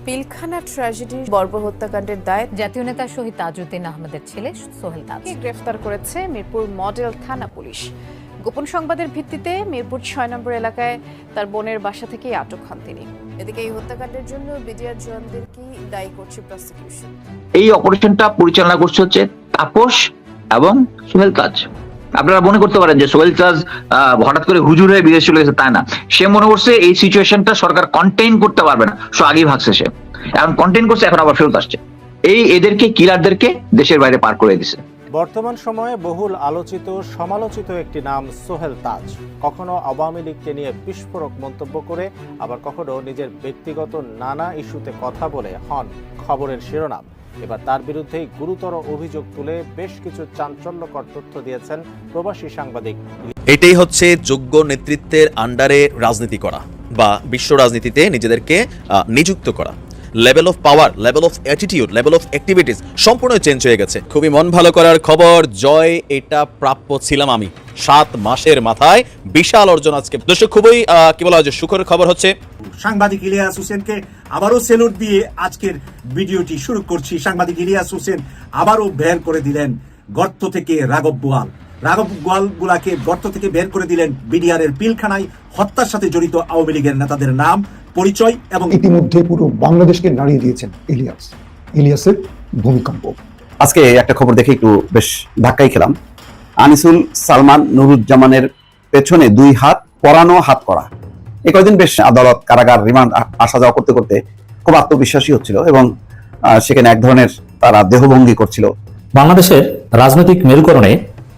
পিলখানা ট্র্যাজেডির বর্বর হত্যাকাণ্ডের দায় জাতীয় নেতা শহীদ তাজউদ্দিন আহমেদের ছেলে সোহেল তাজ গ্রেফতার করেছে মিরপুর মডেল থানা পুলিশ। গোপন সংবাদের ভিত্তিতে মিরপুর ৬ নম্বর এলাকায় তার বোনের বাসা থেকে আটক হন তিনি। এদিকে এই হত্যাকাণ্ডের জন্য বিডিআর জওয়ানদেরকে দায়ী করছে প্রসিকিউশন। এই অপারেশনটা পরিচালনা করছে হচ্ছে তাপস এবং সোহেল তাজ। আপনারা মনে করতে পারেন যে সোহেল তাজ হঠাৎ করে হুজুর হয়ে বিদেশ চলে গেছে, তাই না। সে মনে করছে এই সিচুয়েশনটা সরকার কন্টেইন করতে পারবে না, সো আগেই ভাগছে সে, এখন কন্টেইন করছে, এখন আবার ফেরত আসছে। এদেরকে কিলারদেরকে দেশের বাইরে পার করে দিছে। বর্তমান সময়ে বহুল আলোচিত সমালোচিত একটি নাম সোহেল তাজ। কখনো আওয়ামী লীগকে নিয়ে বিস্ফোরক মন্তব্য করে, আবার কখনো নিজের ব্যক্তিগত নানা ইস্যুতে কথা বলে হন খবরের শিরোনাম। এবার তার বিরুদ্ধেই গুরুতর অভিযোগ তুলে বেশ কিছু চাঞ্চল্যকর তথ্য দিয়েছেন প্রবাসী সাংবাদিক। এটাই হচ্ছে যোগ্য নেতৃত্বের আন্ডারে রাজনীতি করা বা বিশ্ব রাজনীতিতে নিজেদেরকে নিযুক্ত করা। Level of power, level of attitude, level of activities সম্পূর্ণ চেঞ্জ হয়ে গেছে। খুবই মন ভালো করার খবর, জয় এটা প্রাপ্য ছিলাম আমি। 7 মাসের মাথায় বিশাল অর্জন আজকে। দর্শক খুবই কি বলা হয় যে সুখের খবর হচ্ছে সাংবাদিক ইলিয়াস হোসেনকে আবারও সেলুট দিয়ে আজকের ভিডিওটি শুরু করছি। সাংবাদিক ইলিয়াস হোসেন আবারও বের করে দিলেন গর্ত থেকে রাঘব বোয়াল গুলাকে গর্ত থেকে বের করে দিলেন। বিডিআর এর পিলখানায় হত্যার সাথে জড়িত আওয়ামী লীগের নেতাদের নাম, পরিচয় এবং ইতিমধ্যে পুরো বাংলাদেশকে নাড়িয়ে দিয়েছেন ইলিয়াসের ভূমিকম্প। আজকে একটা খবর দেখে একটু বেশ ধাক্কাই খেলাম। আনিসুল সালমান নুরুজ্জামানের পেছনে 2 হাত পরানো, হাত করা। এই কয়েকদিন বেশ আদালত, কারাগার, রিমান্ড আসা যাওয়া করতে করতে খুব আত্মবিশ্বাসী হচ্ছিল এবং সেখানে এক ধরনের তারা দেহভঙ্গি করছিল। বাংলাদেশের রাজনৈতিক মেরুকরণে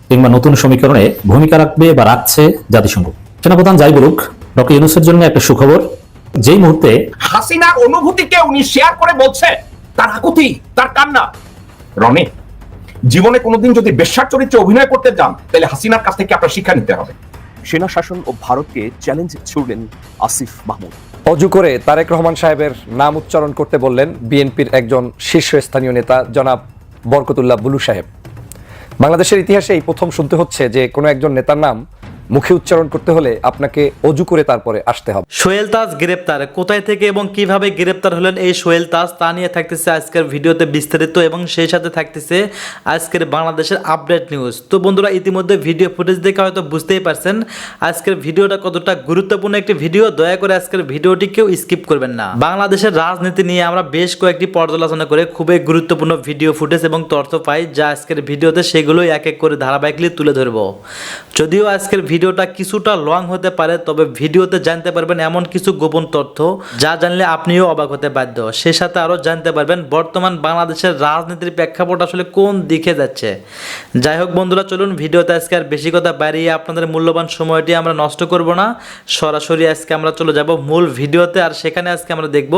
কিংবা নতুন সমীকরণে ভূমিকা রাখবে বা রাখছে জাতিসংঘ। সেনাপ্রধান যাই বলুক, ডক্টর ইউনূসের জন্য একটা সুখবর। যেই মুহূর্তে হাসিনার অনুভূতিকে উনি শেয়ার করে বলছে তার আকুতি, তার কান্না। রনি, জীবনে কোনোদিন যদি বেশ্যার চরিত্রে অভিনয় করতে যান, তাহলে হাসিনার কাছ থেকে আপনার শিক্ষা নিতে হবে। সেনা শাসন ও ভারতকে চ্যালেঞ্জ ছুড়লেন আসিফ মাহমুদ। অজু করে তারেক রহমান সাহেবের নাম উচ্চারণ করতে বললেন বিএনপির একজন শীর্ষস্থানীয় নেতা জনাব বরকতুল্লাহ বুলু সাহেব। বাংলাদেশের ইতিহাসে এই প্রথম শুনতে হচ্ছে যে কোনো একজন নেতার নাম মুখে উচ্চারণ করতে হলে আপনাকে অজু করে তারপরে আসতে হবে। সোহেল তাজ গ্রেপ্তার, কোথায় থেকে এবং কিভাবে গ্রেপ্তার হলেন এই সোহেল তাজ, তা নিয়ে থাকতেছে আজকের ভিডিওতে বিস্তারিত, এবং সেই সাথে থাকতেছে আজকের বাংলাদেশের আপডেট নিউজ। তো বন্ধুরা, ইতিমধ্যে ভিডিও ফুটেজ দেখে হয়তো বুঝতেই পারছেন আজকের ভিডিওটা কতটা গুরুত্বপূর্ণ একটি ভিডিও। দয়া করে আজকের ভিডিওটি কেউ স্কিপ করবেন না। বাংলাদেশের রাজনীতি নিয়ে আমরা বেশ কয়েকটি পর্যালোচনা করে খুবই গুরুত্বপূর্ণ ভিডিও ফুটেজ এবং তথ্য পাই, যা আজকের ভিডিওতে সেগুলোই এক এক করে ধারাবাহিকলি তুলে ধরবো। যদিও আজকের ভিডিওটা কিছুটা লং হতে পারে, তবে ভিডিওতে জানতে পারবেন এমন কিছু গোপন তথ্য যা জানলে আপনিও অবাক হতে বাধ্য। সেই সাথে আরো জানতে পারবেন বর্তমান বাংলাদেশের রাজনীতির প্রেক্ষাপট আসলে কোন দিকে যাচ্ছে। যাই হোক বন্ধুরা, চলুন ভিডিওতে আজকে আর বেশি কথা বাড়িয়ে আপনাদের মূল্যবান সময়টি আমরা নষ্ট করব না, সরাসরি আজকে আমরা চলে যাব মূল ভিডিওতে। আর সেখানে আজকে আমরা দেখব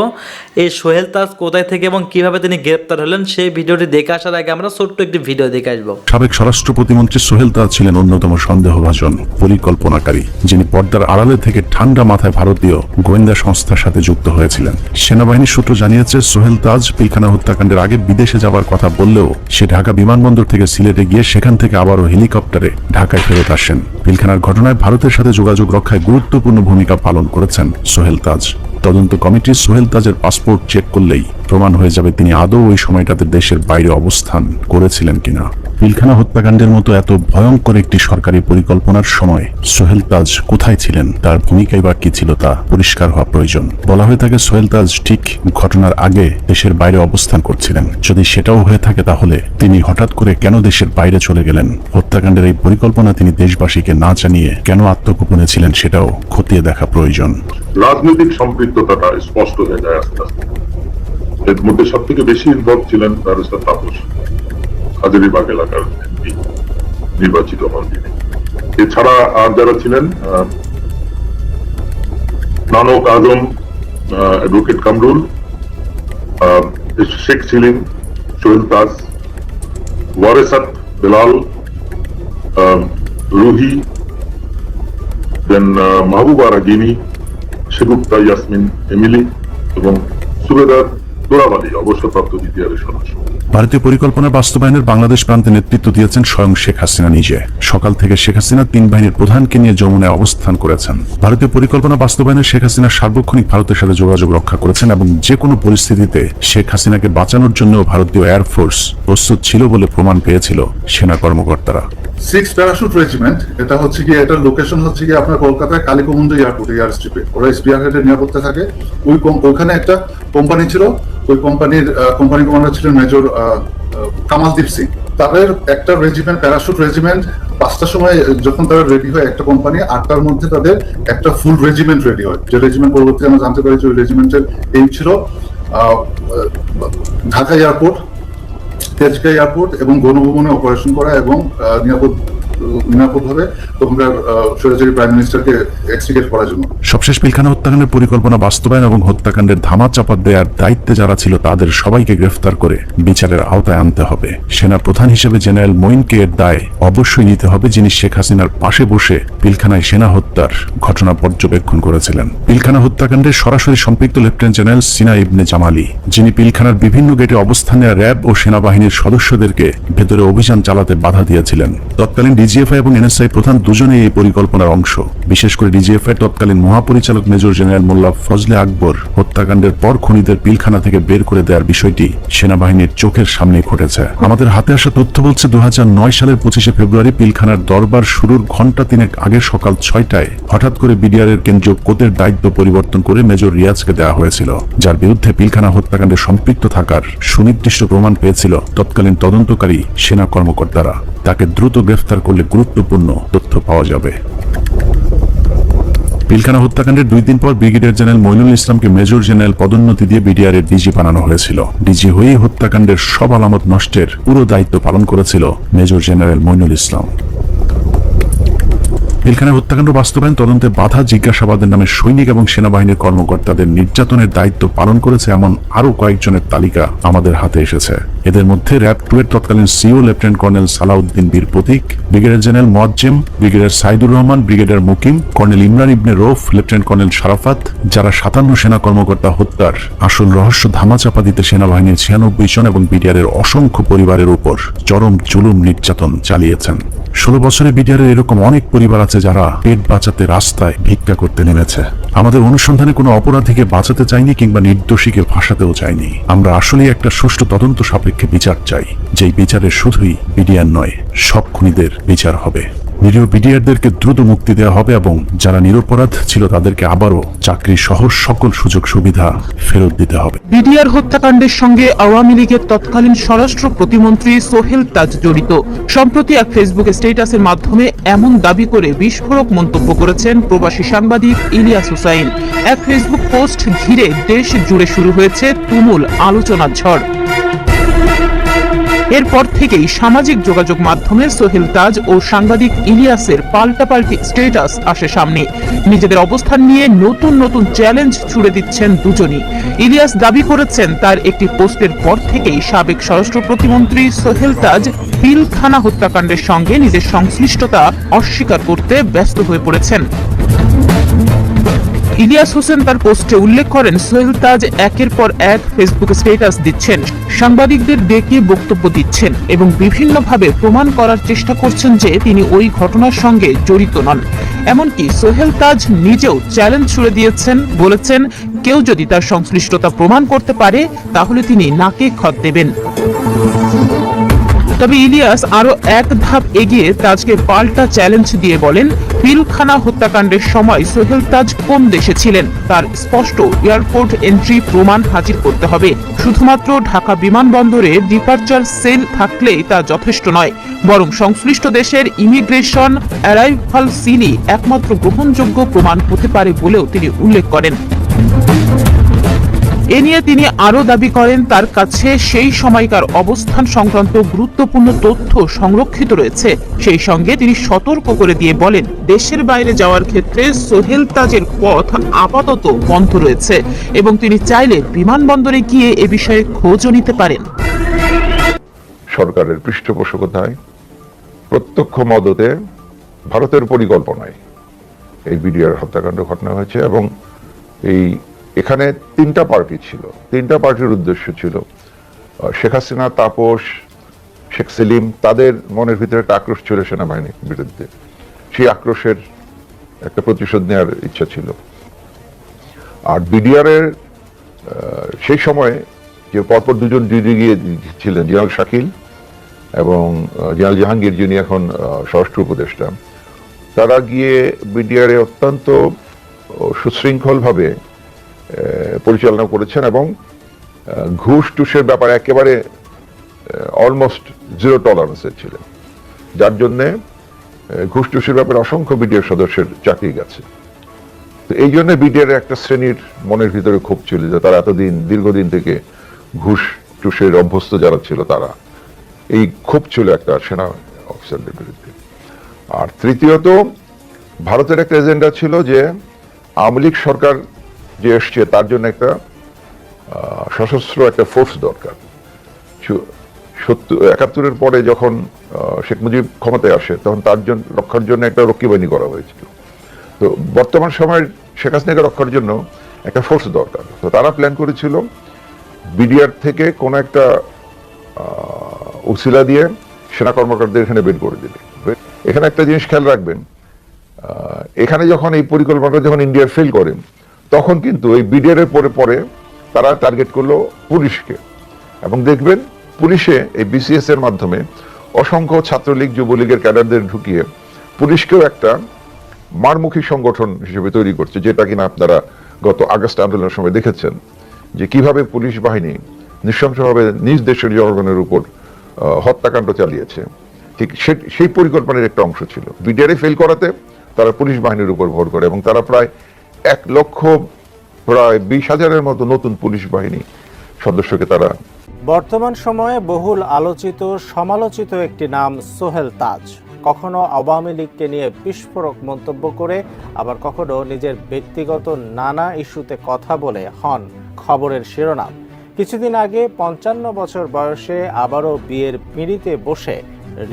এই সোহেল তাজ কোথায় থেকে এবং কিভাবে তিনি গ্রেপ্তার হলেন। সেই ভিডিওটি দেখে আসার আগে আমরা ছোট্ট একটি ভিডিও দেখে আসবো। সাবেক স্বরাষ্ট্র প্রতিমন্ত্রী সোহেল তাজ ছিলেন অন্যতম সন্দেহভাজন পরিকল্পনাকারী, যিনি পর্দার আড়ালে থেকে ঠান্ডা মাথায় ভারতীয় গোয়েন্দা সংস্থার সাথে যুক্ত হয়েছিলেন। সেনাবাহিনীর সূত্র জানিয়েছে, সোহেল তাজ পিলখানা হত্যাকাণ্ডের আগে বিদেশে যাওয়ার কথা বললেও সে ঢাকা বিমানবন্দর থেকে সিলেটে গিয়ে সেখান থেকে আবারও হেলিকপ্টারে ঢাকায় ফেরত আসেন। পিলখানার ঘটনায় ভারতের সাথে যোগাযোগ রক্ষায় গুরুত্বপূর্ণ ভূমিকা পালন করেছেন সোহেল তাজ। তদন্ত কমিটি সোহেল তাজের পাসপোর্ট চেক করলেই প্রমাণ হয়ে যাবে তিনি আদৌ ওই সময়টাতে দেশের বাইরে অবস্থান করেছিলেন কিনা। পিলখানা হত্যাকাণ্ডের মতো এত ভয়ঙ্কর একটি সরকারি পরিকল্পনার সময় সোহেল তাজ কোথায় ছিলেন, তার ভূমিকাই বা কি ছিল, তা পরিষ্কার হওয়া প্রয়োজন। বলা হয়ে থাকে সোহেল তাজ ঠিক ঘটনার আগে দেশের বাইরে অবস্থান করছিলেন। যদি সেটাও হয়ে থাকে, তাহলে তিনি হঠাৎ করে কেন দেশের বাইরে চলে গেলেন? হত্যাকাণ্ডের এই পরিকল্পনা তিনি দেশবাসীকে না জানিয়ে কেন আত্মগোপনে ছিলেন, সেটাও খতিয়ে দেখা প্রয়োজন। রাজনৈতিক সম্পৃক্ততাটা স্পষ্ট হয়ে যায় আস্তে আস্তে। এর মধ্যে সব থেকে বেশি ইনভলভ ছিলেন ব্যারিস্টার তাপস, হাজারীবাগ এলাকার এমপি নির্বাচিত হন তিনি। এছাড়া আর যারা ছিলেন, নানক আজম, অ্যাডভোকেট কামরুল, শেখ সেলিম, সোহেল তাজ, ওয়ারেসাত বেলাল, রুহি, দেন মাহবুবা রাগিনী, শেগুপ্তা ইয়াসমিন এমিলি এবং সুবেদার দোরাবালি, অবসরপ্রাপ্ত বিডিআর সদস্য। ভারতীয় পরিকল্পনার বাস্তবায়নের বাংলাদেশ প্রান্তে নেতৃত্ব দিয়েছেন স্বয়ং শেখ হাসিনা নিজে। সকাল থেকে শেখ হাসিনা 3 বাহিনীর প্রধানকে নিয়ে যমুনায় অবস্থান করেছেন। ভারতীয় পরিকল্পনা বাস্তবায়নে শেখ হাসিনা সার্বক্ষণিক ভারতের সাথে যোগাযোগ রক্ষা করেছেন এবং যে কোনো পরিস্থিতিতে শেখ হাসিনাকে বাঁচানোর জন্য ভারতীয় এয়ারফোর্স প্রস্তুত ছিল বলে প্রমাণ পেয়েছিল সেনা কর্মকর্তারা। 6 প্যারাশুট রেজিমেন্ট, এটা হচ্ছে কি, এটার লোকেশন হচ্ছে কি আপনার কলকাতায় কালিকমুন্ড এয়ারপোর্ট, এয়ার স্ট্রিপে। ওরা স্পিয়ার হেডের নিরাপত্তা থাকে। ওইখানে একটা কোম্পানি ছিল, ওই কোম্পানি কমান্ডার ছিলেন মেজর কামালদীপ সিং। তাদের একটা রেজিমেন্ট, প্যারাশুট রেজিমেন্ট, 5টার সময় যখন তারা রেডি হয় একটা কোম্পানি, 8টার মধ্যে তাদের একটা ফুল রেজিমেন্ট রেডি হয়। যে রেজিমেন্ট পরবর্তী আমরা জানতে পারি যে ওই রেজিমেন্টের এইম ছিল ঢাকা এয়ারপোর্ট, তেজগাঁ এয়ারপোর্ট এবং গণভবনে অপারেশন করা এবং নিরাপদভাবে তখনকার স্বৈরাচারী প্রাইম মিনিস্টারকে এক্সিকিউট করার জন্য। সবশেষ পিলখানা হত্যাকাণ্ডের পরিকল্পনা বাস্তবায়ন এবং হত্যাকাণ্ডের ধামাচাপা দেওয়ার দায়িত্বে যারা ছিল তাদের সবাইকে গ্রেফতার করে বিচারের আওতায় আনতে হবে। সেনা প্রধান হিসেবে জেনারেল মঈনকে এর দায় অবশ্যই নিতে হবে, যিনি শেখ হাসিনার পাশে বসে পিলখানায় সেনা হত্যার ঘটনা পর্যবেক্ষণ করেছিলেন। পিলখানা হত্যাকাণ্ডে সরাসরি সম্পৃক্ত লেফটেন্যান্ট জেনারেল সিনা ইবনে জামালি, যিনি পিলখানার বিভিন্ন গেটে অবস্থান নেওয়া র্যাব ও সেনাবাহিনীর সদস্যদেরকে ভেতরে অভিযান চালাতে বাধা দিয়েছিলেন। তৎকালীন ডিজিএফআই এবং এনএসআই প্রধান দুজনেই এই পরিকল্পনার অংশ। বিশেষ করে ডিজিএফআই তৎকালীন মহাপরিচালক মেজর জেনারেল মোল্লা ফজলে আকবর হত্যাকাণ্ডের পর খুনিদের পিলখানা থেকে বের করে দেওয়ার বিষয়টি সেনাবাহিনীর চোখের সামনে ঘটেছে। আমাদের হাতে আসা তথ্য বলছে 2009 সালের 25শে ফেব্রুয়ারি পিলখানার দরবার শুরুর ঘণ্টা 3 আগে সকাল 6টায় হঠাৎ করে বিডিআর এর কেন্দ্রীয় কোতের দায়িত্ব পরিবর্তন করে মেজর রিয়াজকে দেওয়া হয়েছিল, যার বিরুদ্ধে পিলখানা হত্যাকাণ্ডে সম্পৃক্ত থাকার সুনির্দিষ্ট প্রমাণ পেয়েছিল তৎকালীন তদন্তকারী সেনা কর্মকর্তারা। তাকে দ্রুত গ্রেফতার করলে গুরুত্বপূর্ণ তথ্য পাওয়া যাবে। পিলখানা হত্যাকাণ্ডের 2 দিন পর ব্রিগেডিয়ার জেনারেল মইনুল ইসলামকে মেজর জেনারেল পদোন্নতি দিয়ে বিডিআর এর ডিজি বানানো হয়েছিল। ডিজি হয়েই হত্যাকাণ্ডের সব আলামত নষ্টের পুরো দায়িত্ব পালন করেছিল মেজর জেনারেল মইনুল ইসলাম। পিলখানা হত্যাকাণ্ড বাস্তবায়ন তদন্তে বাধা, জিজ্ঞাসাবাদের নামে সৈনিক এবং সেনাবাহিনীর কর্মকর্তাদের নির্যাতনের দায়িত্ব পালন করেছে এমন আরো কয়েকজনের তালিকা আমাদের হাতে এসেছে। এদের মধ্যে র্যাব 2 এর তৎকালীন CO lieutenant colonel Salauddin Bir Protik, brigadier general Moazzem, brigadier Saidur Rahman, brigadier Mukim, colonel Imran Ibne Rouf, lieutenant colonel Sharafat, যারা 57 সেনা কর্মকর্তা হত্যার আসল রহস্য ধামাচাপা দিতে সেনাবাহিনীর 96 জন এবং বিডিআর এর অসংখ্য পরিবারের উপর চরম জুলুম নির্যাতন চালিয়েছেন। 16 বছরে বিডিআর এর এরকম অনেক পরিবার আছে যারা পেট বাঁচাতে রাস্তায় ভিক্ষা করতে নেমেছে। আমাদের অনুসন্ধানে কোনো অপরাধীকে বাঁচাতে চাইনি কিংবা নির্দোষীকে ফাঁসাতেও চাইনি। আমরা আসলেই একটা সুষ্ঠু তদন্ত সাপেক্ষে বিচার চাই, যেই বিচারে শুধুই বিডিআর নয়, সব খুনিদের বিচার হবে। নিরীহ বিডিআরদেরকে দ্রুত মুক্তি দেওয়া হবে এবং যারা নিরপরাধ ছিল তাদেরকে আবারও চাকরি সহ সকল সুযোগ সুবিধা ফেরত দিতে হবে। বিডিআর হত্যাকাণ্ডের সঙ্গে আওয়ামী লীগের তৎকালীন স্বরাষ্ট্র প্রতিমন্ত্রী সোহেল তাজ জড়িত। সম্প্রতি এক ফেসবুক স্ট্যাটাসের মাধ্যমে এমন দাবি করে বিস্ফোরক মন্তব্য করেছেন প্রবাসী সাংবাদিক ইলিয়াস হুসাইন। এক ফেসবুক পোস্ট ঘিরে দেশ জুড়ে শুরু হয়েছে তুমুল আলোচনার ঝড়। এরপর থেকেই সামাজিক যোগাযোগ মাধ্যমে সোহেল তাজ ও সাংবাদিক ইলিয়াসের পাল্টাপাল্টি স্ট্যাটাস আসে সামনে। নিজেদের অবস্থান নিয়ে নতুন নতুন চ্যালেঞ্জ ছুড়ে দিচ্ছেন দুজনই। ইলিয়াস দাবি করেছেন তার একটি পোস্টের পর থেকেই সাবেক স্বরাষ্ট্র প্রতিমন্ত্রী সোহেল তাজ পিলখানা হত্যাকাণ্ডের সঙ্গে নিজের সংশ্লিষ্টতা অস্বীকার করতে ব্যস্ত হয়ে পড়েছেন। ইলিয়াস হোসেন তার পোস্টে উল্লেখ করেন, সোহেল তাজ একের পর এক ফেসবুক স্ট্যাটাস দিচ্ছেন, সাংবাদিকদের ডেকে বক্তব্য দিচ্ছেন এবং বিভিন্নভাবে প্রমাণ করার চেষ্টা করছেন যে তিনি ওই ঘটনার সঙ্গে জড়িত নন। এমনকি সোহেল তাজ নিজেও চ্যালেঞ্জ ছুড়ে দিয়েছেন, বলেছেন কেউ যদি তার সংশ্লিষ্টতা প্রমাণ করতে পারে তাহলে তিনি নাকে খত দেবেন। তবে ইলিয়াস আরো এক ধাপ এগিয়ে তাজকে পাল্টা চ্যালেঞ্জ দিয়ে বলেন, পিলখানা হত্যাকাণ্ডের সময় সোহেল তাজ কোন দেশে ছিলেন তার স্পষ্ট এয়ারপোর্ট এন্ট্রি প্রমাণ হাজির করতে হবে। শুধুমাত্র ঢাকা বিমানবন্দরে ডিপার্চার সেল থাকলেই তা যথেষ্ট নয়, বরং সংশ্লিষ্ট দেশের ইমিগ্রেশন অ্যারাইভাল সিলই একমাত্র গ্রহণযোগ্য প্রমাণ হতে পারে বলেও তিনি উল্লেখ করেন। এ নিয়ে তিনি আরো দাবি করেন তার কাছে সেই সময়কার অবস্থান সংক্রান্ত গুরুত্বপূর্ণ তথ্য সংরক্ষিত রয়েছে। সেই সঙ্গে তিনি সতর্ক করে দিয়ে বলেন, দেশের বাইরে যাওয়ার ক্ষেত্রে সোহেল তাজের পথ আপাতত বন্ধ রয়েছে এবং তিনি চাইলে বিমানবন্দরে গিয়ে এ বিষয়ে খোঁজও নিতে পারেন। সরকারের পৃষ্ঠপোষকতায় প্রত্যক্ষ মদতে ভারতের পরিকল্পনায় এই বিডিআর হত্যাকাণ্ড ঘটনা হয়েছে এবং এখানে 3টা পার্টি ছিল। 3টা পার্টির উদ্দেশ্য ছিল শেখ হাসিনা, তাপস, শেখ সেলিম, তাদের মনের ভিতরে একটা আক্রোশ ছিল সেনাবাহিনীর বিরুদ্ধে। সেই আক্রোশের একটা প্রতিশোধ নেওয়ার ইচ্ছা ছিল। আর বিডিআরের সেই সময় যে পরপর দুজন ডিডি গিয়ে ছিলেন, জেনারেল শাকিল এবং জেনারেল জাহাঙ্গীর, যিনি এখন স্বরাষ্ট্র উপদেষ্টা, তারা গিয়ে বিডিআরে অত্যন্ত সুশৃঙ্খলভাবে পরিচালনা করেছেন এবং ঘুষ টুসের ব্যাপারে একেবারে অলমোস্ট জিরো টলারেন্সের ছিলেন, যার জন্যে ঘুষ টুসের ব্যাপারে অসংখ্য বিডিআর সদস্যের চাকরি গেছে। তো এই জন্য বিডিআর একটা শ্রেণীর মনের ভিতরে ক্ষোভ ছিল যে তারা এতদিন দীর্ঘদিন থেকে ঘুষ টুসের অভ্যস্ত যারা ছিল, তারা এই ক্ষোভ ছিল একটা সেনা অফিসারদের বিরুদ্ধে। আর তৃতীয়ত, ভারতের একটা এজেন্ডা ছিল যে আওয়ামী লীগ সরকার যে এসছে তার জন্য একটা সশস্ত্র একটা ফোর্স দরকার। ৭১ পরে যখন শেখ মুজিব ক্ষমতায় আসে তখন তার জন্য রক্ষার জন্য একটা রক্ষী বাহিনী করা হয়েছিল। তো বর্তমান সময়ের শেখ হাসিনাকে রক্ষার জন্য একটা ফোর্স দরকার। তো তারা প্ল্যান করেছিল বিডিআর থেকে কোনো একটা উসিলা দিয়ে সেনা কর্মকর্তাদের এখানে বের করে দিবে। এখানে একটা জিনিস খেয়াল রাখবেন, এখানে যখন এই পরিকল্পনাটা যখন ইন্ডিয়া ফেল করে, তখন কিন্তু এই বিডিআর এর পরে তারা টার্গেট করলো পুলিশকে। এবং দেখবেন পুলিশে এই বিসিএস এর মাধ্যমে অসংখ্য ছাত্রলীগ, যুবলীগের ক্যাডারদের ঢুকিয়ে পুলিশকেও একটা মারমুখী সংগঠন হিসেবে তৈরি করছে, যেটা কিনা আপনারা গত আগস্ট আন্দোলনের সময় দেখেছেন যে কিভাবে পুলিশ বাহিনী নৃশংসভাবে নিজ দেশের জনগণের উপর হত্যাকাণ্ড চালিয়েছে। ঠিক সেই পরিকল্পনার একটা অংশ ছিল। বিডিআর ফেল করাতে তারা পুলিশ বাহিনীর উপর ভর করে এবং তারা প্রায় 1,20,000-এর মতো নতুন পুলিশ বাহিনী সদস্যকে তারা। বর্তমান সময়ে বহুল আলোচিত সমালোচিত একটি নাম সোহেল তাজ। কখনো আওয়ামী লীগকে নিয়ে বিস্ফোরক মন্তব্য করে, আবার কখনো নিজের ব্যক্তিগত নানা ইস্যুতে কথা বলে হন খবরের শিরোনাম। কিছুদিন আগে 55 বছর বয়সে আবারও বিয়ের পিঁড়িতে বসে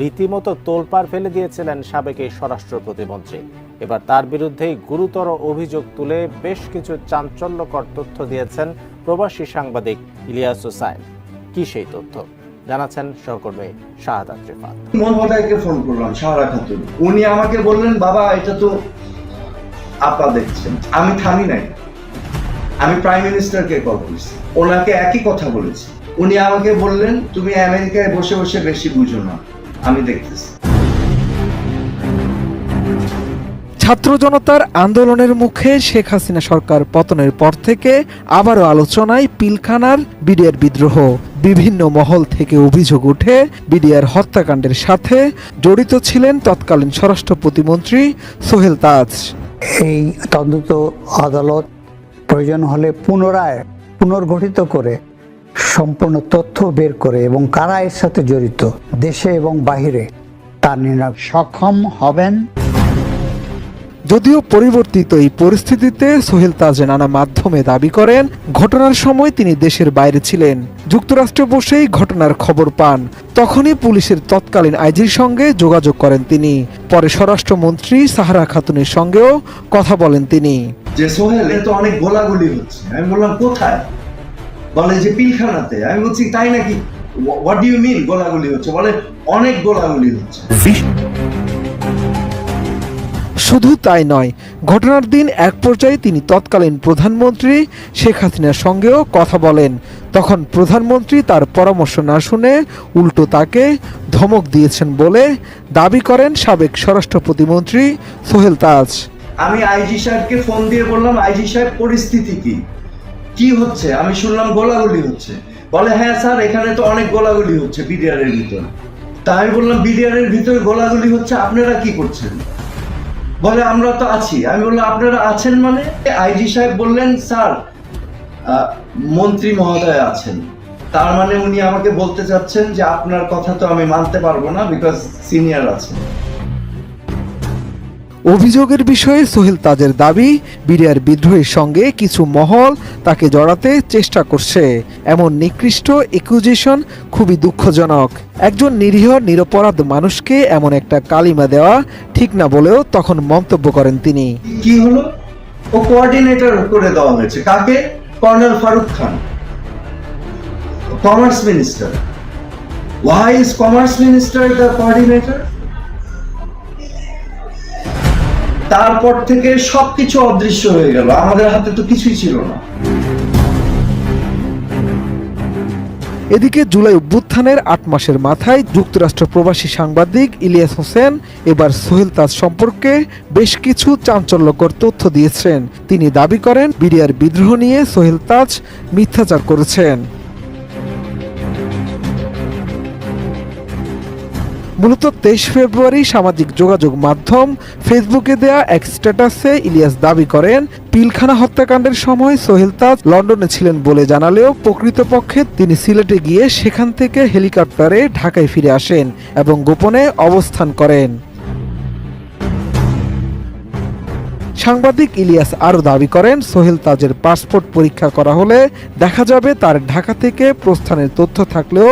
রীতিমতো তোলপাড় ফেলে দিয়েছিলেন সাবেক এই স্বরাষ্ট্র প্রতিমন্ত্রী। এবার তার বিরুদ্ধেই গুরুতর অভিযোগ তুলে বেশ কিছু চাঞ্চল্যকর তথ্য দিয়েছেন প্রবাসী সাংবাদিক ইলিয়াস হোসাইন। কি সেই তথ্য জানাচ্ছেন সহকর্মী শাহাদাত রিফাত। মহোদয়কে ফোন করলাম, সাহারা খাতুন, উনি আমাকে বললেন বাবা এটা তো আপনারা দেখছেন। আমি থামি নাই, আমি প্রাইম মিনিস্টারকে কল করেছি, ওনাকে একই কথা বলেছি। উনি আমাকে বললেন তুমি আমেরিকায় বসে বসে বেশি বুঝো না, আমি দেখতেছি। ছাত্র জনতার আন্দোলনের মুখে শেখ হাসিনা সরকার পতনের পর থেকে আবারও আলোচনায় পিলখানার বিডিআর বিদ্রোহ। বিভিন্ন মহল থেকে অভিযোগ উঠে বিডিআর হত্যাকাণ্ডের সাথে জড়িত ছিলেন তৎকালীন স্বরাষ্ট্র প্রতিমন্ত্রী সোহেল তাজ। এই তদন্ত আদালত প্রয়োজন হলে পুনর্গঠিত করে সম্পূর্ণ তথ্য বের করে এবং কারা এর সাথে জড়িত দেশে এবং বাহিরে তা নির্ণয় সক্ষম হবেন। যদিও পরিবর্তিত এই পরিস্থিতিতে সোহেল তাজ নানা মাধ্যমে দাবি করেন ঘটনার সময় তিনি দেশের বাইরে ছিলেন। যুক্তরাষ্ট্রে বসেই ঘটনার খবর পান, তখনই পুলিশের তৎকালীন আইজির সঙ্গে যোগাযোগ করেন তিনি। পরে স্বরাষ্ট্রমন্ত্রী সাহারা খাতুনের সঙ্গেও কথা বলেন তিনি। যে সোহেল এ তো অনেক গোলাগুলি হচ্ছে। আমি বললাম কোথায়? বলে যে পিলখানাতে। আমি বলছি তাই নাকি? হোয়াট ডু ইউ মিন গোলাগুলি হচ্ছে? বলে অনেক গোলাগুলি হচ্ছে। শুধু তাই নয়, ঘটনার দিন এক পর্যায়ে তিনি তৎকালীন প্রধানমন্ত্রী শেখ হাসিনার সঙ্গেও কথা বলেন। তখন প্রধানমন্ত্রী তার পরামর্শ না শুনে উল্টো তাকে ধমক দিয়েছেন বলে দাবি করেন সাবেক স্বরাষ্ট্র প্রতিমন্ত্রী সোহেল তাজ। আমি আইজি সাহেবকে ফোন দিয়ে বললাম আইজি সাহেব পরিস্থিতি কি হচ্ছে? আমি শুনলাম গোলাগুলি হচ্ছে। বলে হ্যাঁ স্যার এখানে তো অনেক গোলাগুলি হচ্ছে বিডিআর এর ভিতরে। তা আমি বললাম বিডিআর এর ভিতরে গোলাগুলি হচ্ছে, আপনারা কি করছেন? বলে আমরা তো আছি। আমি বললাম আপনারা আছেন মানে? আইজি সাহেব বললেন স্যার মন্ত্রী মহোদয় আছেন। তার মানে উনি আমাকে বলতে চাচ্ছেন যে আপনার কথা তো আমি মানতে পারবো না, বিকজ সিনিয়র আছেন। অভিযোগের বিষয়ে সোহেল তাজের দাবি, বিডিআর বিদ্রোহের সঙ্গে কিছু মহল তাকে জড়াতে চেষ্টা করছে। এমন নিকৃষ্ট একুজেশন খুবই দুঃখজনক। একজন নিরীহ নিরপরাধ মানুষকে এমন একটা কালিমা দেওয়া ঠিক না বলেও তখন মন্তব্য করেন তিনি। কি হলো? ও কোঅর্ডিনেটর করে দেওয়া হয়েছে। কাকে? Colonel Farooq Khan. commerce minister. Why is commerce minister the coordinator? তারপর থেকে সবকিছু অদৃশ্য হয়ে গেল, আমাদের হাতে তো কিছুই ছিল না। এদিকে জুলাই অভ্যুত্থানের 8 মাসের মাথায় যুক্তরাষ্ট্র প্রবাসী সাংবাদিক ইলিয়াস হোসেন এবার সোহেল তাজ সম্পর্কে বেশ কিছু চাঞ্চল্যকর তথ্য দিয়েছেন। তিনি দাবি করেন বিডিআর বিদ্রোহ নিয়ে সোহেল তাজ মিথ্যাচার করেছেন। মূলত 23 ফেব্রুয়ারি সামাজিক যোগাযোগ মাধ্যম ফেসবুকে দেয়া এক স্ট্যাটাসে ইলিয়াস দাবি করেন পিলখানা হত্যাকাণ্ডের সময় সোহেল তাজ লন্ডনে ছিলেন বলে জানালেও প্রকৃতপক্ষে তিনি সিলেটে গিয়ে সেখান থেকে হেলিকপ্টারে ঢাকায় ফিরে আসেন এবং গোপনে অবস্থান করেন। সাংবাদিক ইলিয়াস আরও দাবি করেন সোহেল তাজের পাসপোর্ট পরীক্ষা করা হলে দেখা যাবে তার ঢাকা থেকে প্রস্থানের তথ্য থাকলেও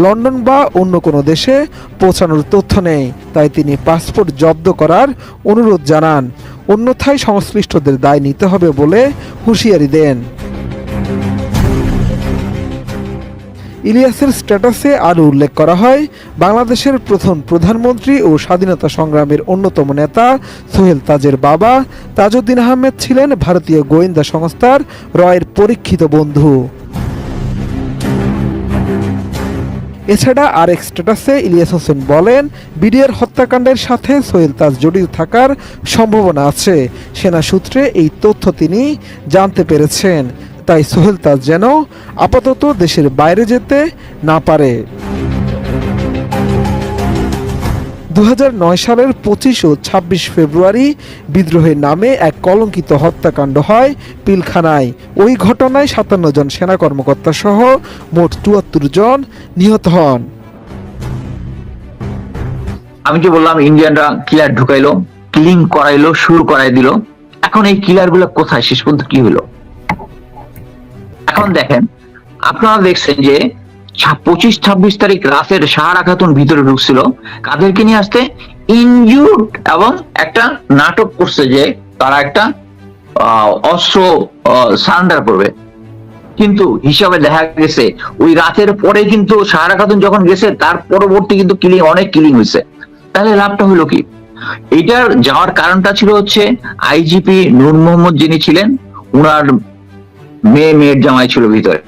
লন্ডন বা অন্য কোনো দেশে পৌঁছানোর তথ্য নেই, তাই তিনি পাসপোর্ট জব্দ করার অনুরোধ জানান। অন্যথায় সংশ্লিষ্টদের দায় নিতে হবে বলে হুঁশিয়ারি দেন। ইলিয়াসের স্ট্যাটাসে আরও উল্লেখ করা হয় বাংলাদেশের প্রথম প্রধানমন্ত্রী ও স্বাধীনতা সংগ্রামের অন্যতম নেতা সোহেল তাজের বাবা তাজউদ্দিন আহমেদ ছিলেন ভারতীয় গোয়েন্দা সংস্থার রয়ের পরীক্ষিত বন্ধু। এছাড়া আরেক স্ট্যাটাসে ইলিয়াস হোসেন বলেন বিডিআর হত্যাকাণ্ডের সাথে সোহেল তাজ জড়িত থাকার সম্ভাবনা আছে। সেনা সূত্রে এই তথ্য তিনি জানতে পেরেছেন, তাই সোহেল তাজ যেন আপাতত দেশের বাইরে যেতে না পারে। 2009 সালের 25 ও 26 ফেব্রুয়ারি বিদ্রোহের নামে এক কলঙ্কিত হত্যাকাণ্ড হয় পিলখানায়। ওই ঘটনায় 57 জন সেনা কর্মকর্তা সহ মোট 74 জন নিহত হন। আমি যে বললাম ইন্ডিয়ানরা কিলার ঢুকাইলো, কিলিং করাইলো, শুরু করাই দিল। এখন এই কিলার গুলো কোথায়, শেষ পর্যন্ত কি হলো? এখন দেখেন, আপনারা দেখছেন যে 25-26 তারিখ রাতের সাহারা খাতুন ভিতরে ঢুকছিল, কাদেরকে নিয়ে আসতে? ইনজুর্ড, এবং একটা নাটক করছে যে তারা একটা অস্ত্র সারেন্ডার করবে। কিন্তু হিসাবে দেখা গেছে ওই রাতের পরে কিন্তু সাহারা খাতুন যখন গেছে তার পরবর্তী কিন্তু কিলিং, অনেক কিলিং হয়েছে। তাহলে লাভটা হলো কি? এটার যাওয়ার কারণটা ছিল হচ্ছে আইজিপি নূর মোহাম্মদ যিনি ছিলেন, উনার মেয়ের জামাই ছিল ভিতরে।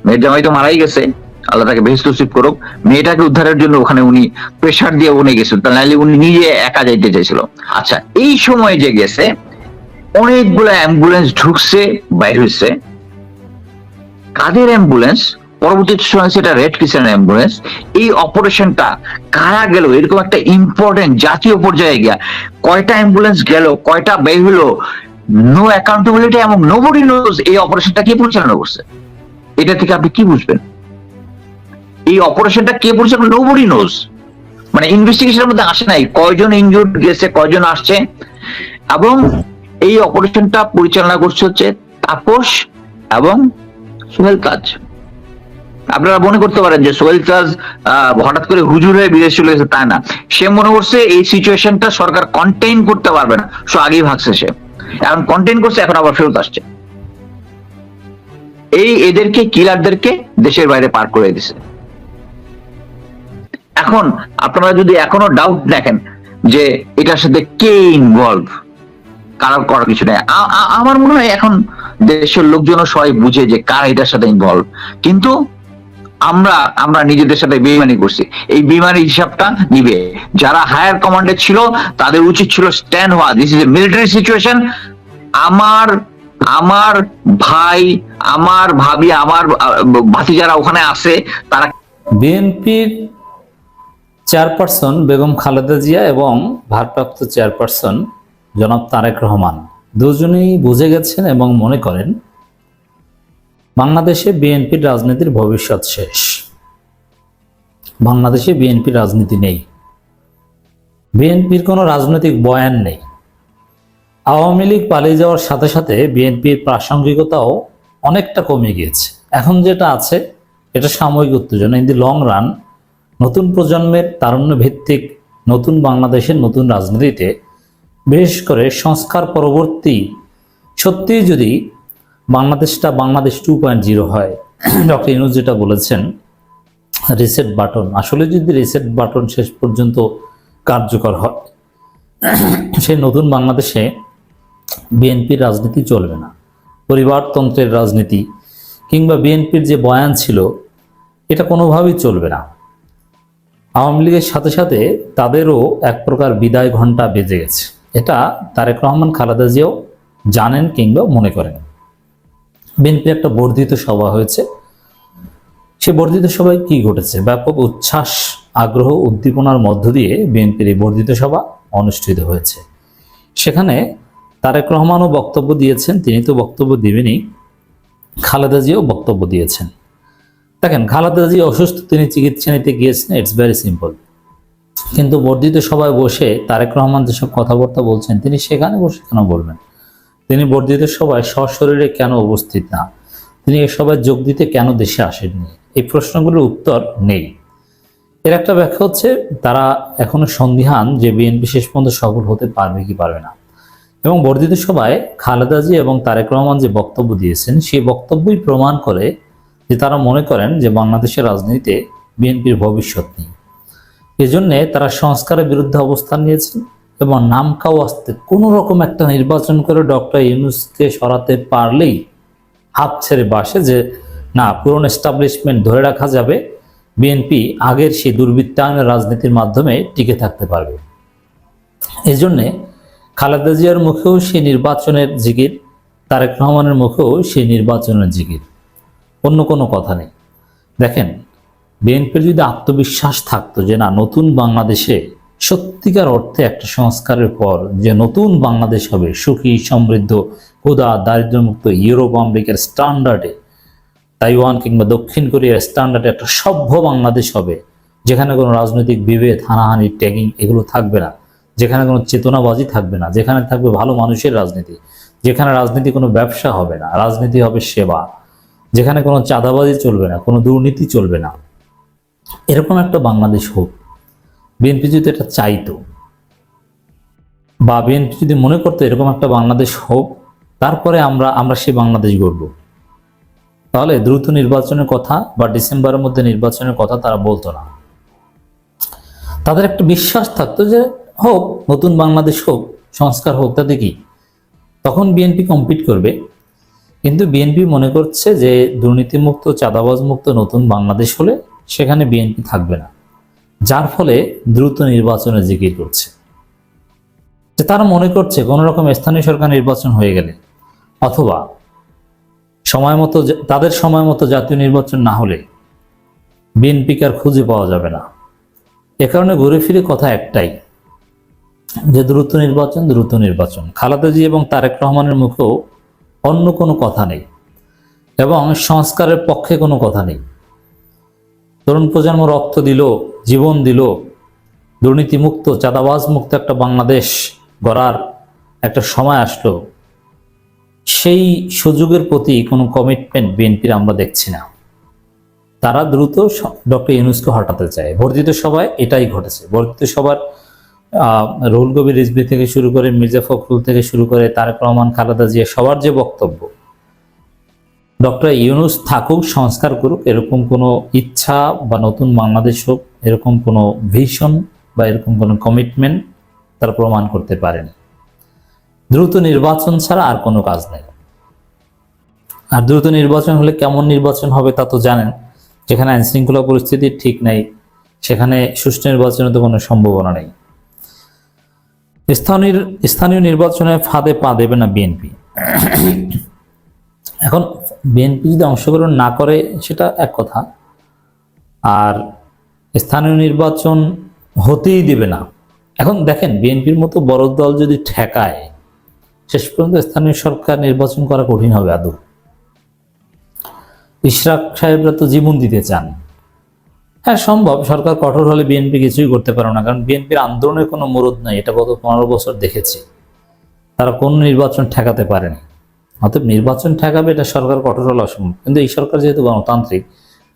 মেয়ের জামাই তো মারাই গেছে, আল্লাহ তাকে বেহেশত নসিব করুক। মেয়েটাকে উদ্ধারের জন্য ওখানে উনি প্রেসার দিয়ে উনি গেছিল, নাহলে উনি নিজে একা যাইতে চাইছিল। আচ্ছা, এই সময় যে গেছে অনেকগুলো অ্যাম্বুলেন্স ঢুকছে, বাইর হয়েছে। কাদের অ্যাম্বুলেন্স? পরবর্তী সময় সেটা রেড ক্রিসেন্ট অ্যাম্বুলেন্স। এই অপারেশনটা কারা গেল, এরকম একটা ইম্পর্টেন্ট জাতীয় পর্যায়ে গিয়া কয়টা অ্যাম্বুলেন্স গেল, কয়টা বের হলো, নো অ্যাকাউন্টেবিলিটি, এবং নোবডি নোজ এই অপারেশনটা কে পরিচালনা করছে। এটা থেকে আপনি কি বুঝবেন এই অপারেশনটা কে পরিচালনা? Nobody nose. মানে ইনভেস্টিগেশনের মধ্যে আসে নাই কয়জন ইনজুর্ড গেছে, কয়জন আসছে। এবং এই অপারেশনটা পরিচালনা করছে হচ্ছে তাপস এবং সোহেল তাজ। আপনারা মনে করতে পারেন যে সোহেল তাজ হঠাৎ করে হুজুর হয়ে বিদেশ চলে গেছে, তা না। সে মনে করছে এই সিচুয়েশনটা সরকার কন্টেইন করতে পারবে না, সো আগেই ভাগছে সে। এখন কন্টেইন করছে, এখন আবার ফেরত আসছে। এদেরকে, কিলারদেরকে দেশের বাইরে পার করে দিছে। এখন আপনারা যদি এখনো ডাউট দেখেন যে এটার সাথে কে ইনভলভ, কারোর করার কিছু নেই। আমার মনে হয় এখন দেশের লোকজন সবাই বুঝে যে কারা এটার সাথে ইনভলভ। কিন্তু আমরা নিজেদের সাথে বেইমানি করছি, এই বেইমানি হিসাবটা নিবে যারা হায়ার কমান্ডে ছিল। তাদের উচিত ছিল স্ট্যান্ড হওয়া। This is a military situation. আমার ভাই, আমার ভাবি, আমার ভাতিজারা ওখানে আছে। তারা বিএনপির চেয়ারপারসন বেগম খালেদা জিয়া এবং ভারপ্রাপ্ত চেয়ারপারসন জনাব তারেক রহমান দুজনেই বুঝে গেছেন এবং মনে করেন বাংলাদেশে বিএনপির রাজনীতির ভবিষ্যৎ শেষ। বাংলাদেশে বিএনপির রাজনীতি নেই, বিএনপির কোনো রাজনৈতিক বয়ান নেই। আওয়ামী লীগ পালিয়ে যাওয়ার সাথে সাথে বিএনপির প্রাসঙ্গিকতাও অনেকটা কমে গিয়েছে। এখন যেটা আছে এটা সাময়িক উত্তেজনা। ইন দি লং রান নতুন প্রজন্মের তারুণ্য ভিত্তিক নতুন বাংলাদেশের নতুন রাজনীতিতে, বিশেষ করে সংস্কার পরবর্তী সত্যিই যদি বাংলাদেশটা বাংলাদেশ 2.0 হয়, ডক্টর ইউনূস যেটা বলেছেন রিসেট বাটন, আসলে যদি রিসেট বাটন শেষ পর্যন্ত কার্যকর হয়, সেই নতুন বাংলাদেশে বিএনপির রাজনীতি চলবে না, পরিবারতন্ত্রের রাজনীতি কিংবা বিএনপির যে বয়ান ছিল এটা কোনোভাবেই চলবে না। আওয়ামী লীগের সাথে সাথে তাদেরও এক প্রকার বিদায় ঘণ্টা বেজে গেছে, এটা তারেক রহমান খালেদা জিয়াও জানেন কিংবা মনে করেন। বিএনপির একটা বর্ধিত সভা হয়েছে, সে বর্ধিত সভায় কি ঘটেছে? ব্যাপক উচ্ছ্বাস, আগ্রহ, উদ্দীপনার মধ্য দিয়ে বিএনপির এই বর্ধিত সভা অনুষ্ঠিত হয়েছে। সেখানে তারেক রহমানও বক্তব্য দিয়েছেন, তিনি তো বক্তব্য দিবেনই, খালেদা জিয়াও বক্তব্য দিয়েছেন। দেখেন, খালেদা জিয়া অসুস্থ, তিনি চিকিৎসা নিতে গিয়েছেন, ইটস ভেরি সিম্পল। কিন্তু বর্ধিত সভায় বসে তারেক রহমান যেসব কথাবার্তা বলছেন, তিনি সেখানে বসে কেন বলবেন? তিনি বর্ধিত সভায় সশরীরে কেন উপস্থিত না? তিনি এ সভায় যোগ দিতে কেন দেশে আসেননি? এই প্রশ্নগুলোর উত্তর নেই। এর একটা ব্যাখ্যা হচ্ছে তারা এখনো সন্দিহান যে বিএনপি শেষ পর্যন্ত সফল হতে পারবে কি পারবে না। এবং বর্ধিত সভায় খালেদা জিয়া এবং তারেক রহমান যে বক্তব্য দিয়েছেন, সেই বক্তব্যই প্রমাণ করে যে তারা মনে করেন যে বাংলাদেশের রাজনীতিতে বিএনপির ভবিষ্যৎ নেই। এজন্যে তারা সংস্কারের বিরুদ্ধে অবস্থান নিয়েছেন এবং নামকাও আসতে কোনো রকম একটা নির্বাচন করে ডক্টর ইউনূসকে সরাতে পারলেই হাত ছেড়ে বাসে যে না, পুরনো এস্টাবলিশমেন্ট ধরে রাখা যাবে, বিএনপি আগের সেই দুর্বৃত্তায়নের রাজনীতির মাধ্যমে টিকে থাকতে পারবে। এই জন্যে খালেদা জিয়ার মুখেও সেই নির্বাচনের জিকির, তারেক রহমানের মুখেও সেই নির্বাচনের জিকির, অন্য কোনো কথা নেই। দেখেন, বিএনপির যদি আত্মবিশ্বাস থাকতো যে না, নতুন বাংলাদেশে সত্যিকার অর্থে একটা সংস্কারের পর যে নতুন বাংলাদেশ হবে, সুখী, সমৃদ্ধ, ক্ষুধা, দারিদ্র্যমুক্ত, ইউরোপ আমেরিকার স্ট্যান্ডার্ডে, তাইওয়ান কিংবা দক্ষিণ কোরিয়ার স্ট্যান্ডার্ডে একটা সভ্য বাংলাদেশ হবে, যেখানে কোনো রাজনৈতিক বিভেদ, হানাহানি, ট্যাগিং এগুলো থাকবে না, যেখানে কোনো চেতনাবাজি থাকবে না, যেখানে থাকবে ভালো মানুষের রাজনীতি, যেখানে রাজনীতি কোনো ব্যবসা হবে না, রাজনীতি হবে সেবা, যেখানে কোনো চাঁদাবাজি চলবে না, কোনো দুর্নীতি চলবে না, এরকম একটা বাংলাদেশ হোক। বিএনপি যদি এটা চাইতো বা বিএনপি যদি মনে করতো এরকম একটা বাংলাদেশ হোক, তারপরে আমরা সেই বাংলাদেশ গড়ব, তাহলে দ্রুত নির্বাচনের কথা বা ডিসেম্বরের মধ্যে নির্বাচনের কথা তারা বলতো না। তাদের একটা বিশ্বাস থাকতো যে হোক, নতুন বাংলাদেশ হোক, সংস্কার হোক, তাতে কি, তখন বিএনপি কম্পিট করবে। কিন্তু বিএনপি মনে করছে যে দুর্নীতিমুক্ত, চাঁদাবাজ মুক্ত নতুন বাংলাদেশ হলে সেখানে বিএনপি থাকবে না, যার ফলে দ্রুত নির্বাচনের জিকির করছে। যে তারা মনে করছে কোনো রকম স্থানীয় সরকার নির্বাচন হয়ে গেলে অথবা তাদের সময় মতো জাতীয় নির্বাচন না হলে বিএনপিকে আর খুঁজে পাওয়া যাবে না। এ কারণে ঘুরে ফিরে কথা একটাই, যে দ্রুত নির্বাচন, দ্রুত নির্বাচন। খালেদা জিয়া এবং তারেক রহমানের মুখেও অন্য কোনো কথা নেই এবং সংস্কারের পক্ষে কোনো কথা নেই। তরুণ প্রজন্ম রক্ত দিল, জীবন দিল, দুর্নীতিমুক্ত, চাঁদাবাজ মুক্ত একটা বাংলাদেশ গড়ার একটা সময় আসলো, সেই সুযোগের প্রতি কোনো কমিটমেন্ট বিএনপির আমরা দেখছি না। তারা দ্রুত ডক্টর ইউনূসকে হটাতে চায়। বর্ধিত সভায় এটাই ঘটেছে। বর্ধিত সভার রুহুল কবির রিজভী থেকে শুরু করে মির্জা ফখরুল থেকে শুরু করে তারেক রহমান, খালেদা জিয়া, সবার যে বক্তব্য, ডক্টর ইউনূস থাকুক, সংস্কার করুক, এরকম কোনো ইচ্ছা বা নতুন বাংলাদেশ হোক, এরকম কোনো ভিশন বা এরকম কোনো কমিটমেন্ট তারা প্রমাণ করতে পারেন। দ্রুত নির্বাচন ছাড়া আর কোনো কাজ নেই। আর দ্রুত নির্বাচন হলে কেমন নির্বাচন হবে তা তো জানেন, যেখানে আইন শৃঙ্খলা পরিস্থিতি ঠিক নেই, সেখানে সুষ্ঠু নির্বাচনের তো কোনো সম্ভাবনা নেই। স্থানীয় নির্বাচনে ফাঁদে পা দেবে না বিএনপি। এখন বিএনপি যদি অংশগ্রহণ না করে সেটা এক কথা, আর স্থানীয় নির্বাচন হতেই দেবে না। এখন দেখেন, বিএনপির মতো বড় দল যদি ঠেকায়, শেষ পর্যন্ত স্থানীয় সরকার নির্বাচন করা কঠিন হবে আদৌ। ইশরাক সাহেবরা তো জীবন দিতে চান। হ্যাঁ, সম্ভব, সরকার কঠোর হলে বিএনপি কিছুই করতে পারে না, কারণ বিএনপির আন্দোলনের কোনো মুরদ নাই, এটা গত 15 বছর দেখেছি। তারা কোন নির্বাচন ঠেকাতে পারেনি। অতএব নির্বাচন ঠেকাবে এটা সরকার কঠোর হলে অসম্ভব। কিন্তু এই সরকার যেহেতু গণতান্ত্রিক,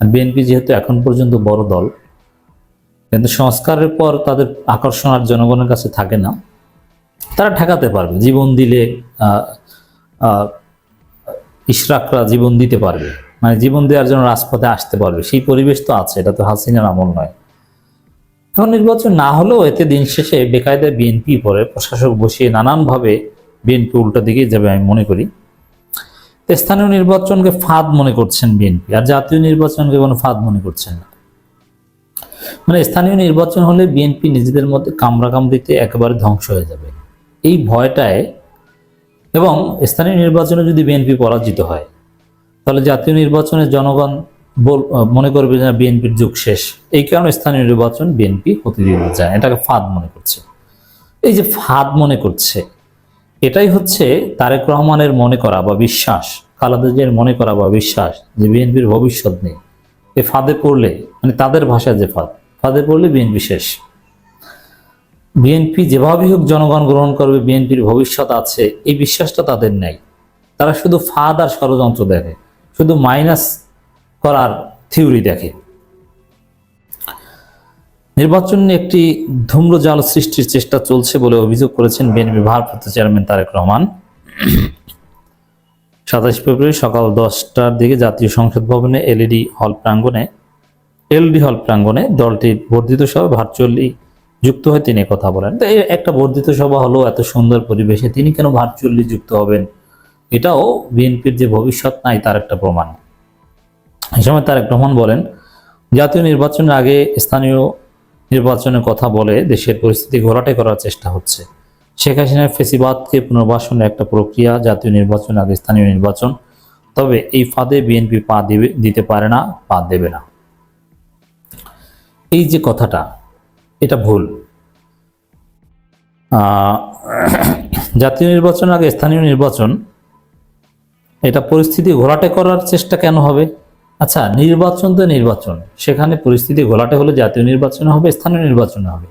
আর বিএনপি যেহেতু এখন পর্যন্ত বড় দল, কিন্তু সংস্কারের পর তাদের আকর্ষণ আর জনগণের কাছে থাকে না, তারা ঠেকাতে পারবে। জীবন দিলে ইশরাকরা জীবন দিতে পারবে, মানে জীবন দেওয়ার জন্য রাজপথে আসতে পারবে, সেই পরিবেশ তো আছে, এটা তো হাসিনার আমল নয়। এখন নির্বাচন না হলেও এতে দিন শেষে বেকায়দায় বিএনপি পরে প্রশাসক বসিয়ে নানানভাবে বিএনপি উল্টো দিকে যাবে আমি মনে করি। স্থানীয় নির্বাচনকে ফাঁদ মনে করছেন বিএনপি, আর জাতীয় নির্বাচনকে কোনো ফাঁদ মনে করছেন না। মানে স্থানীয় নির্বাচন হলে বিএনপি নিজেদের মধ্যে কামড়াকামড়িতে একেবারে ধ্বংস হয়ে যাবে এই ভয়টায়, এবং স্থানীয় নির্বাচনে যদি বিএনপি পরাজিত হয় তাহলে জাতীয় নির্বাচনে জনগণ মনে করবে যে বিএনপির যুগ শেষ। এই কারণে স্থানীয় নির্বাচন বিএনপি হতে দিতে যায়, এটাকে ফাঁদ মনে করছে। এই যে ফাঁদ মনে করছে, এটাই হচ্ছে তারেক রহমানের মনে করা বা বিশ্বাস, খালেদা জিয়ার মনে করা বা বিশ্বাস যে বিএনপির ভবিষ্যৎ নেই। এই ফাঁদে পড়লে, মানে তাদের ভাষায় যে ফাঁদে পড়লে বিএনপি শেষ। বিএনপি যেভাবেই হোক জনগণ গ্রহণ করবে, বিএনপির ভবিষ্যৎ আছে, এই বিশ্বাসটা তাদের নেই। তারা শুধু ফাঁদ আর ষড়যন্ত্র দেখে, শুধু মাইনাস করার থিওরি দেখে। নির্বাচন নিয়ে একটি ধূম্রজাল সৃষ্টির চেষ্টা চলছে বলে অভিযোগ করেছেন বিএনপি ভারপ্রাপ্ত চেয়ারম্যান তারেক রহমান। 27 ফেব্রুয়ারি সকাল 10টার দিকে জাতীয় সংসদ ভবনে এলইডি হল প্রাঙ্গণে দলটির বর্ধিত সভায় ভার্চুয়ালি যুক্ত হয়ে তিনি কথা বলেন। তো একটা বর্ধিত সভা হলো, এত সুন্দর পরিবেশে তিনি কেন ভার্চুয়ালি যুক্ত হবেন? এটাও বিএনপির যে ভবিষ্যৎ নাই তার একটা প্রমাণ। এই সময় তারেক রহমান বলেন, জাতীয় নির্বাচনের আগে স্থানীয় নির্বাচনের কথা বলে দেশের পরিস্থিতি ঘোলাটে করার চেষ্টা হচ্ছে। শেখ হাসিনার ফেসিবাদকে পুনর্বাসনের একটা প্রক্রিয়া, জাতীয় নির্বাচন আগে স্থানীয় নির্বাচন। তবে এই ফাঁদে বিএনপি পা দিতে পারে না, পা দেবে না। এই যে কথাটা, এটা ভুল। জাতীয় নির্বাচন আগে স্থানীয় নির্বাচন, এটা পরিস্থিতি ঘোলাটে করার চেষ্টা কেন হবে? আচ্ছা, নির্বাচন তো নির্বাচন, সেখানে পরিস্থিতি ঘোলাটে হলে জাতীয় নির্বাচনে হবে, স্থানীয় নির্বাচনে হবে,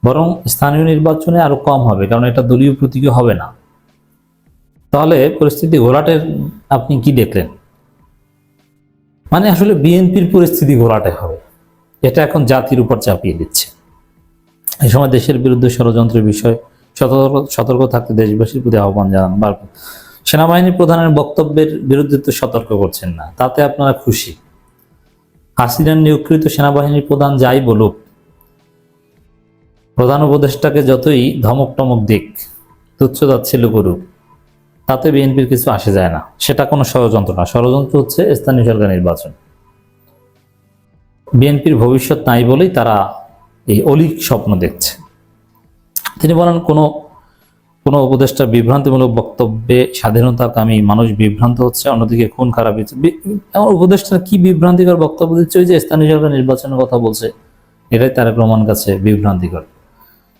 বরং স্থানীয় নির্বাচনে আরো কম হবে, কারণ এটা দলীয় প্রতীকী হবে না। তাহলে পরিস্থিতি ঘোলাটে আপনি কি দেখলেন? মানে আসলে বিএনপির পরিস্থিতি ঘোলাটে হবে, এটা এখন জাতির উপর চাপিয়ে দিচ্ছে। এই সময় দেশের বিরুদ্ধে ষড়যন্ত্রের বিষয়ে সতর্ক থাকতে দেশবাসীর প্রতি আহ্বান জানান। সেনাবাহিনী প্রধানের বক্তব্যের বিরুদ্ধে তো সতর্ক করছেন না, তাতে আপনারা খুশি? হাসিনার নিয়োগকৃত সেনাবাহিনীর প্রধান যাই বলুক, প্রধান উপদেষ্টাকে যতই ধমক টমক দিক, তুচ্ছ তাচ্ছিল্য করুক, তাতে বিএনপির কিছু আসে যায় না। সেটা কোনো ষড়যন্ত্র না, ষড়যন্ত্র হচ্ছে স্থানীয় সরকার নির্বাচন। বিএনপির ভবিষ্যৎ নাই বলেই তারা এই অলীক স্বপ্ন দেখছে। তিনি বলেন, কোনো উপদেষ্টার বিভ্রান্তিমূলক বক্তব্যে স্বাধীনতাকামী মানুষ বিভ্রান্ত হচ্ছে, অন্যদিকে খুন খারাপ হচ্ছে। উপদেষ্টার কি বিভ্রান্তিকর বক্তব্য দিচ্ছে? ওই যে স্থানীয় সরকার নির্বাচনের কথা বলছে, এটাই তারেক রহমানের কাছে বিভ্রান্তিকর।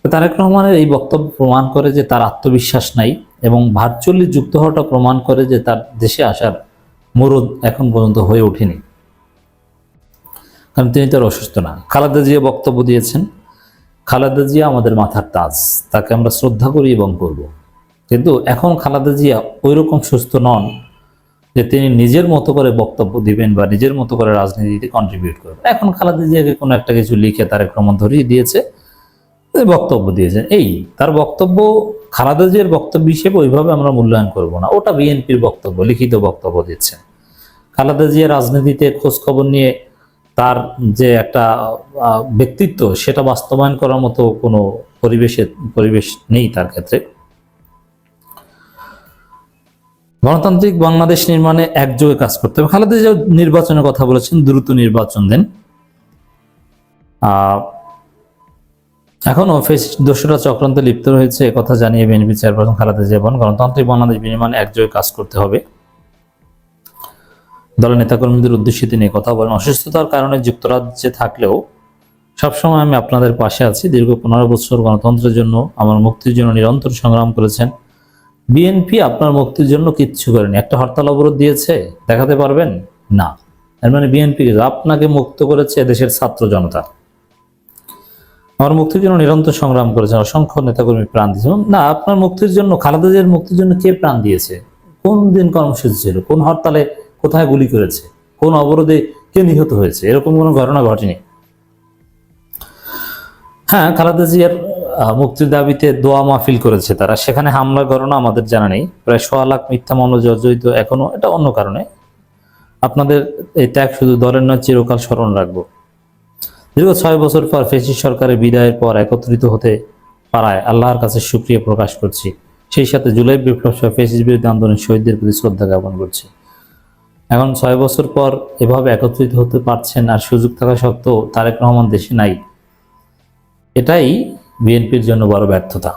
তারেক রহমানের এই বক্তব্য প্রমাণ করে যে তার আত্মবিশ্বাস নাই, এবং ভার্চুয়ালি যুক্ত হওয়াটা প্রমাণ করে যে তার দেশে আসার মুরদ এখন পর্যন্ত হয়ে ওঠেনি, কারণ তিনি তার অসুস্থ না। খালেদা জিয়া বক্তব্য দিয়েছেন। খালেদা জিয়া আমাদের মাথার তাজ, তাকে আমরা শ্রদ্ধা করি এবং করব। কিন্তু এখন খালেদা জিয়া ওই রকম সুস্থ নন যে তিনি নিজের মতো করে বক্তব্য দিবেন বা নিজের মতো করে রাজনীতিতে কন্ট্রিবিউট করবেন। এখন খালেদা জিয়াকে কোনো একটা কিছু লিখে তারেক রহমান ধরিয়ে দিয়েছে, বক্তব্য দিয়েছেন। এই তার বক্তব্য খালেদা জিয়ার বক্তব্য হিসেবে ওইভাবে আমরা মূল্যায়ন করব না, ওটা বিএনপির বক্তব্য, লিখিত বক্তব্য দিচ্ছেন। খালেদা জিয়া রাজনীতিতে খোঁজ খবর নিয়ে তার যে একটা ব্যক্তিত্ব, সেটা বাস্তবায়ন করার মতো কোনো পরিবেশ নেই তার ক্ষেত্রে। গণতান্ত্রিক বাংলাদেশ নির্মাণে একযোগে কাজ করতে হবে। খালেদা জিয়া নির্বাচনের কথা বলেছেন, দ্রুত নির্বাচন দেন। এখনো দোষরা চক্রান্তে লিপ্ত রয়েছে, একথা জানিয়ে বিএনপি চেয়ারপারসন খালেদা জিয়া বলেন, গণতান্ত্রিক বাংলাদেশ নির্মাণে একযোগে কাজ করতে হবে। দলের নেতাকর্মীদের উদ্দেশ্যে তিনি কথা বলেন, অসুস্থতার কারণে যুক্তরাজ্যে থাকলেও সবসময় আমি আপনাদের পাশে আছি। দীর্ঘ 15 বছর গণতন্ত্রের জন্য, আমার মুক্তির জন্য নিরন্তর সংগ্রাম করেছেন। বিএনপি আপনার মুক্তির জন্য কিচ্ছু করেনি। একটা হরতাল অবরোধ দিয়েছে, দেখাতে পারবেন না? এর মানে বিএনপি আপনাকে মুক্ত করেছে দেশের ছাত্র জনতা। আমার মুক্তির জন্য নিরন্তর সংগ্রাম করেছেন, অসংখ্য নেতাকর্মী প্রাণ দিয়েছেন। না, আপনার মুক্তির জন্য, খালেদা জিয়ার মুক্তির জন্য কে প্রাণ দিয়েছে? কোন দিন কর্মসূচি ছিল? কোন হরতালে কোথায় গুলি করেছে? কোন অবরোধে কে নিহত হয়েছে? এরকম কোনো ঘটনা ঘটেনি। হ্যাঁ, খালেদা জিয়ার মুক্তির দাবিতে দোয়া মাহফিল করেছে তারা, সেখানে হামলার ঘটনা আমাদের জানা নেই। প্রায় 1.25 লাখ মিথ্যা মামলা জর্জরিত এখনো, এটা অন্য কারণে। আপনাদের এই ত্যাগ শুধু দলের নয়, চিরকাল স্মরণ রাখবো। দীর্ঘ 6 বছর পর ফ্যাসিস্ট সরকারের বিদায়ের পর একত্রিত হতে পারায় আল্লাহর কাছে শুকরিয়া প্রকাশ করছি। সেই সাথে জুলাই বিপ্লব সহ ফ্যাসিস্ট বিরোধী আন্দোলনের শহীদদের প্রতি শ্রদ্ধা জ্ঞাপন করছি। এখন 6 বছর পর এভাবে একত্রিত হতে পারছেন আর সুযোগ থাকা সত্ত্বেও তারেক রহমান দেশে নাই, এটাই বিএনপির জন্য বড় ব্যর্থতা।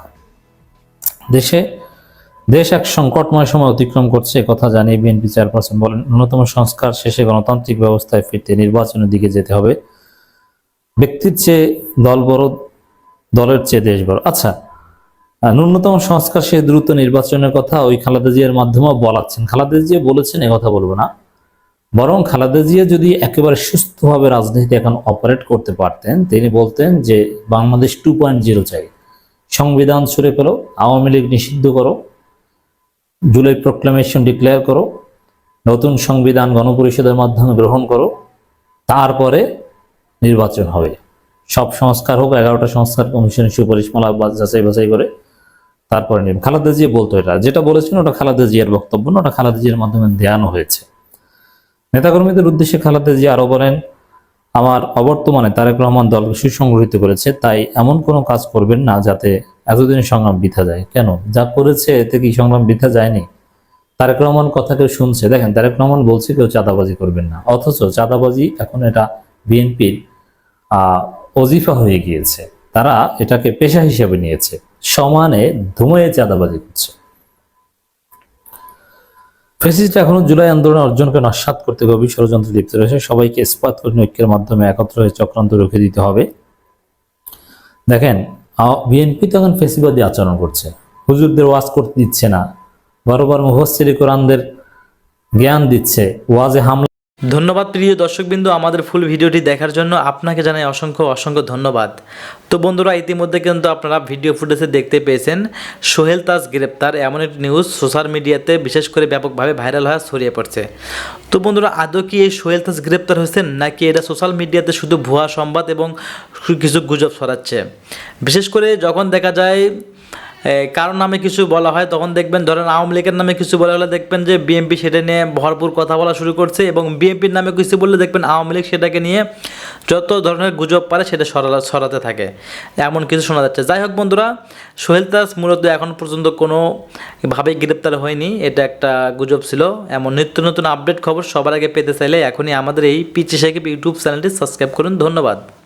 দেশ এক সংকটময় সময় অতিক্রম করছে কথা জানিয়ে বিএনপি চেয়ারপারসন বলেন, ন্যূনতম সংস্কার শেষে গণতান্ত্রিক ব্যবস্থায় ফিরতে নির্বাচনের দিকে যেতে হবে। ব্যক্তির চেয়ে দল বড়, দলের চেয়ে দেশ বড়। আচ্ছা, ন্যূনতম সংস্কার শেষে দ্রুত নির্বাচনের কথা ওই খালেদা জিয়ার মাধ্যমেও বলাচ্ছেন। খালেদা জিয়া বলেছেন, কথা বলবো না, বরং খালেদা জিয়া যদি একেবারে সুস্থভাবে রাজনীতি এখন অপারেট করতে পারতেন, তিনি বলতেন যে বাংলাদেশ 2.0 চাই, সংবিধান ছুঁড়ে ফেলো, আওয়ামী লীগ নিষিদ্ধ করো, জুলাই প্রক্লামেশন ডিক্লেয়ার করো, নতুন সংবিধান গণপরিষদের মাধ্যমে গ্রহণ করো, তারপরে নির্বাচন হবে। সব সংস্কার হোক, 11টা সংস্কার কমিশনের সুপারিশমালা যাচাই বাছাই করে তারপরে খালেদা জিয়া বলতো। এটা যেটা বলেছেন ওটা খালেদা জিয়ার বক্তব্য না, ওটা খালেদা জিয়ার মাধ্যমে দেয়ানো হয়েছে। নেতাকর্মীদের উদ্দেশ্যে খালেদা জিয়া আরো বলেন, আমার অবর্তমানে তারেক রহমান দলকে সুসংগঠিত করেছে, তাই এমন কোনো কাজ করবেন না যাতে এতদিনের সংগ্রাম বৃথা যায়। কেন? যা করেছে এতে কি সংগ্রাম বৃথা যায়নি? তারেক রহমান কথা কেউ শুনছে? দেখেন, তারেক রহমান বলছে কেউ চাঁদাবাজি করবেন না, অথচ চাঁদাবাজি এখন এটা বিএনপির ওজিফা হয়ে গিয়েছে। তারা এটাকে পেশা হিসেবে নিয়েছে, সমানে ধুমে চাঁদাবাজি করছে। ফ্যাসিস্ট এখনো জুলাই আন্দোলন অর্জনকে নস্যাৎ করতে গভীর ষড়যন্ত্রে লিপ্ত রয়েছে। সবাইকে ইস্পাত করে ঐক্যের মাধ্যমে একত্র হয়ে চক্রান্ত রুখে দিতে হবে। দেখেন, বিএনপি তখন ফ্যাসিবাদী আচরণ করছে, হুজুরদের ওয়াজ করতে দিচ্ছে না, বারবার মুফাসসির কোরআনদের জ্ঞান দিচ্ছে, ওয়াজে হামলা। ধন্যবাদ প্রিয় দর্শকবৃন্দ, আমাদের ফুল ভিডিওটি দেখার জন্য আপনাকে জানাই অসংখ্য ধন্যবাদ। তো বন্ধুরা, ইতিমধ্যে কিন্তু আপনারা ভিডিও ফুটেজে দেখতে পেয়েছেন সোহেল তাজ গ্রেপ্তার, এমন একটি নিউজ সোশ্যাল মিডিয়াতে বিশেষ করে ব্যাপকভাবে ভাইরাল হয়ে ছড়িয়ে পড়ছে। তো বন্ধুরা, আদৌ কি এই সোহেল তাজ গ্রেপ্তার হয়েছেন নাকি এটা সোশ্যাল মিডিয়াতে শুধু ভুয়া সংবাদ এবং কিছু গুজব ছড়াচ্ছে? বিশেষ করে যখন দেখা যায় কারোর নামে কিছু বলা হয়, তখন দেখবেন, ধরেন আওয়ামী লীগের নামে কিছু বলা হলে দেখবেন যে বিএনপি সেটা নিয়ে ভরপুর কথা বলা শুরু করছে, এবং বিএনপির নামে কিছু বললে দেখবেন আওয়ামী লীগ সেটাকে নিয়ে যত ধরনের গুজব পারে সেটা ছড়াতে থাকে, এমন কিছু শোনা যাচ্ছে। যাই হোক বন্ধুরা, সোহেল তাজ মূলত এখন পর্যন্ত কোনোভাবেই গ্রেপ্তার হয়নি, এটা একটা গুজব ছিল। এমন নিত্য নতুন আপডেট খবর সবার আগে পেতে চাইলে এখনই আমাদের এই পিচি সাকিব ইউটিউব চ্যানেলটি সাবস্ক্রাইব করুন। ধন্যবাদ।